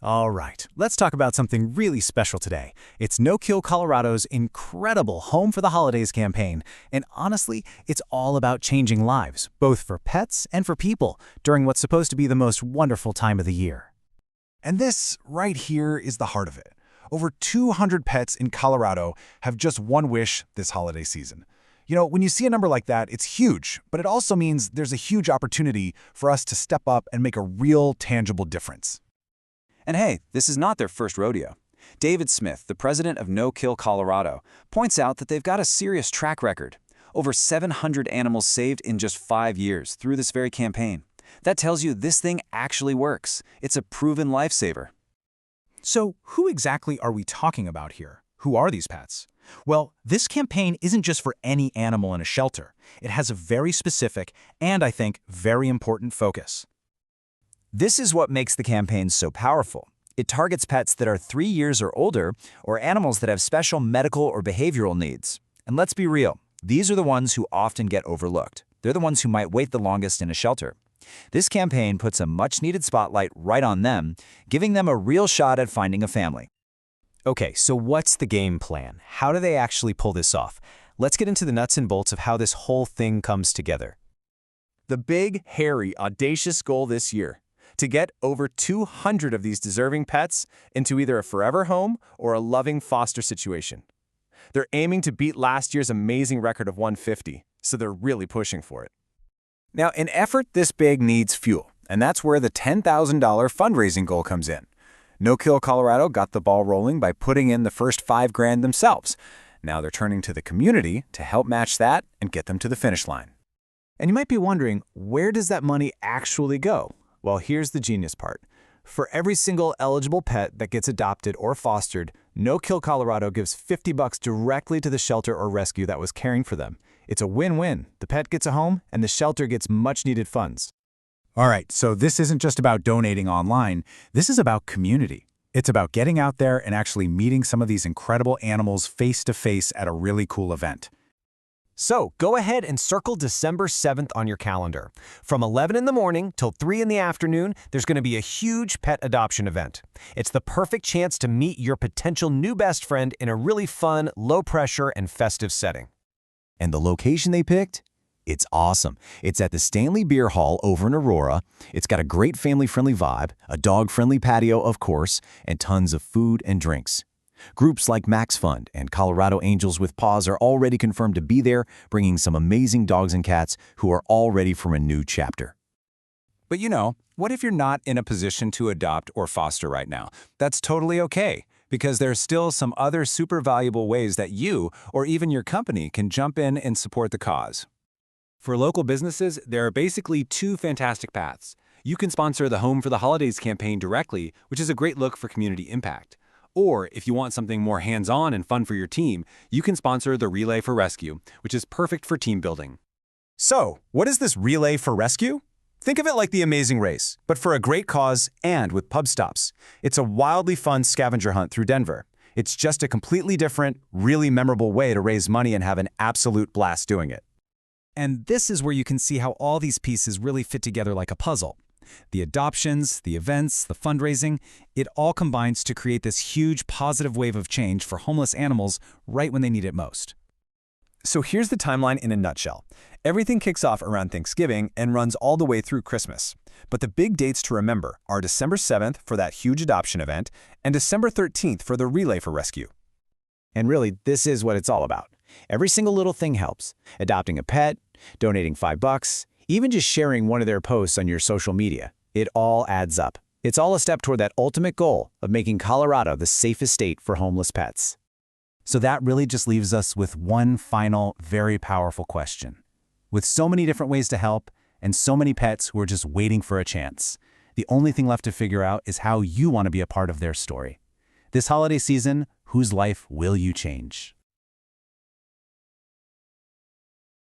All right, let's talk about something really special today. It's No Kill Colorado's incredible Home for the Holidays campaign. And honestly, it's all about changing lives, both for pets and for people, during what's supposed to be the most wonderful time of the year. And this right here is the heart of it. Over 200 pets in Colorado have just one wish this holiday season. You know, when you see a number like that, it's huge, but it also means there's a huge opportunity for us to step up and make a real, tangible difference. And hey, this is not their first rodeo. David Smith, the president of No Kill Colorado, points out that they've got a serious track record. Over 700 animals saved in just 5 years through this very campaign. That tells you this thing actually works. It's a proven lifesaver. So, who exactly are we talking about here? Who are these pets? Well, this campaign isn't just for any animal in a shelter. It has a very specific and, I think, very important focus. This is what makes the campaign so powerful. It targets pets that are 3 years or older, or animals that have special medical or behavioral needs. And let's be real, these are the ones who often get overlooked. They're the ones who might wait the longest in a shelter. This campaign puts a much-needed spotlight right on them, giving them a real shot at finding a family. Okay, so what's the game plan? How do they actually pull this off? Let's get into the nuts and bolts of how this whole thing comes together. The big, hairy, audacious goal this year: to get over 200 of these deserving pets into either a forever home or a loving foster situation. They're aiming to beat last year's amazing record of 150, so they're really pushing for it. Now, an effort this big needs fuel, and that's where the $10,000 fundraising goal comes in. No Kill Colorado got the ball rolling by putting in the first $5,000 themselves. Now they're turning to the community to help match that and get them to the finish line. And you might be wondering, where does that money actually go? Well, here's the genius part. For every single eligible pet that gets adopted or fostered, No Kill Colorado gives $50 directly to the shelter or rescue that was caring for them. It's a win-win. The pet gets a home, and the shelter gets much-needed funds. All right, so this isn't just about donating online. This is about community. It's about getting out there and actually meeting some of these incredible animals face-to-face at a really cool event. So, go ahead and circle December 7th on your calendar. From 11 in the morning till 3 in the afternoon, there's going to be a huge pet adoption event. It's the perfect chance to meet your potential new best friend in a really fun, low-pressure, and festive setting. And the location they picked? It's awesome. It's at the Stanley Beer Hall over in Aurora. It's got a great family-friendly vibe, a dog-friendly patio, of course, and tons of food and drinks. Groups like Max Fund and Colorado Angels with Paws are already confirmed to be there, bringing some amazing dogs and cats who are all ready for a new chapter. But you know, what if you're not in a position to adopt or foster right now? That's totally okay, because there's still some other super valuable ways that you or even your company can jump in and support the cause. For local businesses, there are basically two fantastic paths. You can sponsor the Home for the Holidays campaign directly, which is a great look for community impact. Or, if you want something more hands-on and fun for your team, you can sponsor the Relay for Rescue, which is perfect for team building. So, what is this Relay for Rescue? Think of it like the Amazing Race, but for a great cause and with pub stops. It's a wildly fun scavenger hunt through Denver. It's just a completely different, really memorable way to raise money and have an absolute blast doing it. And this is where you can see how all these pieces really fit together like a puzzle. The adoptions, the events, the fundraising, it all combines to create this huge positive wave of change for homeless animals right when they need it most. So here's the timeline in a nutshell. Everything kicks off around Thanksgiving and runs all the way through Christmas. But the big dates to remember are December 7th for that huge adoption event and December 13th for the Relay for Rescue. And really, this is what it's all about. Every single little thing helps. Adopting a pet, donating $5, even just sharing one of their posts on your social media. It all adds up. It's all a step toward that ultimate goal of making Colorado the safest state for homeless pets. So that really just leaves us with one final, very powerful question. With so many different ways to help and so many pets who are just waiting for a chance, the only thing left to figure out is how you want to be a part of their story. This holiday season, whose life will you change?